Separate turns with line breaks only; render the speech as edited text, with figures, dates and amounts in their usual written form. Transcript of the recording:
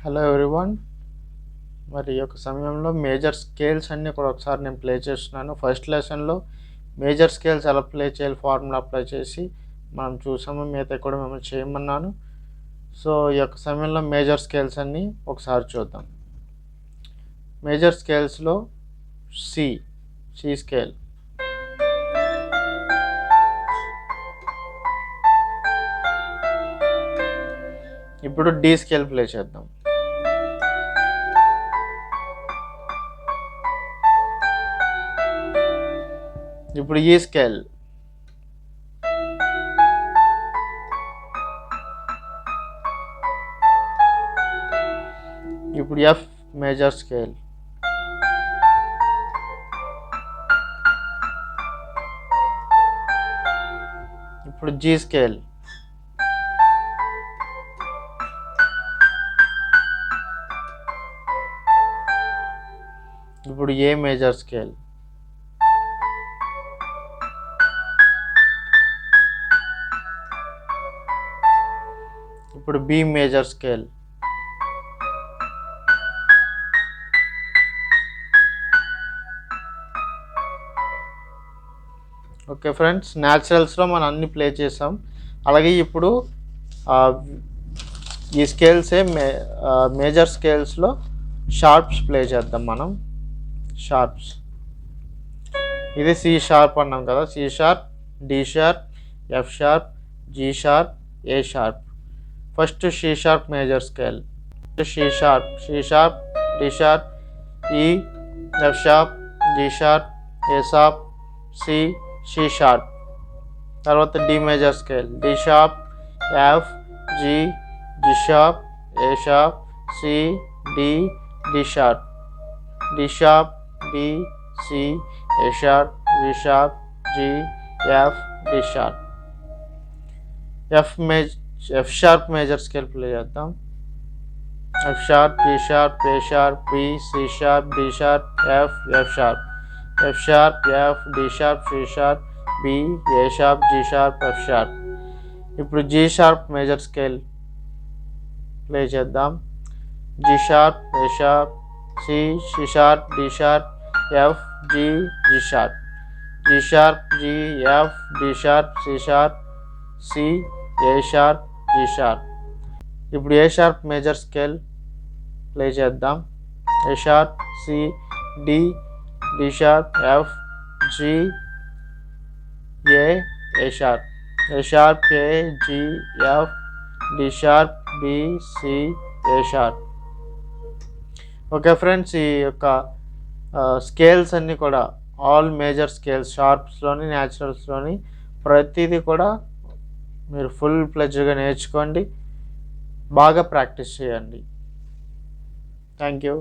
Hello everyone. మరి ఈ యొక్క సమయంలో మేజర్ స్కేల్స్ అన్నీ కూడా ఒకసారి నేను ప్లే చేస్తున్నాను. ఫస్ట్ లెసన్లో మేజర్ స్కేల్స్ ఎలా ప్లే చేయాలి ఫార్ములా అప్లై చేసి మనం చూసాము, మిగతా కూడా మిమ్మల్ని చేయమన్నాను. సో ఈ యొక్క సమయంలో మేజర్ స్కేల్స్ అన్నీ ఒకసారి చూద్దాం. మేజర్ స్కేల్స్లో సి స్కేల్, ఇప్పుడు డి స్కేల్ ప్లే చేద్దాం. ఇప్పుడు ఈ స్కేల్, ఇప్పుడు ఎఫ్ మేజర్ స్కేల్, ఇప్పుడు జీ స్కేల్, ఇప్పుడు ఏ మేజర్ స్కేల్, ఇప్పుడు B major scale, okay friends, న్యాచురల్స్లో మనం అన్ని ప్లే చేసాం. అలాగే ఇప్పుడు ఈ స్కేల్సే మేజర్ స్కేల్స్లో షార్ప్స్ ప్లే చేద్దాం మనం. షార్ప్స్, ఇది సి షార్ప్ అన్నాం కదా, C sharp, D sharp, F sharp, G sharp, A sharp. First C sharp major scale, C sharp, D sharp, E, F sharp, G sharp, A sharp, C sharp. తర్వాత D major scale, D sharp, F, G, G sharp, A sharp, C, D sharp, D sharp, D, C, A sharp, G sharp, G, F, D sharp. F sharp major scale play చేద్దాం. F sharp, G sharp, A sharp, B, C sharp, D sharp, F sharp, F sharp, F, D sharp, C sharp, B, A sharp, G sharp, F sharp. ఇప్పుడు G sharp major scale play చేద్దాం. G sharp, A sharp, C sharp, D sharp, F, G sharp, G sharp, G, F, D sharp, C sharp, C, A sharp, G sharp. ఇప్పుడు A sharp major scale play చేద్దాం. A sharp, C, D sharp, F, G, A sharp, A sharp, A, G, F, D sharp, B, C, A sharp. Okay friends, ఈ యొక్క scales అన్నీ కూడా all major scales షార్ప్స్లోని న్యాచురల్స్లోని ప్రతిదీ కూడా మీరు full ప్లెడ్జ్గా నేర్చుకోండి, బాగా ప్రాక్టీస్ చేయండి. Thank you.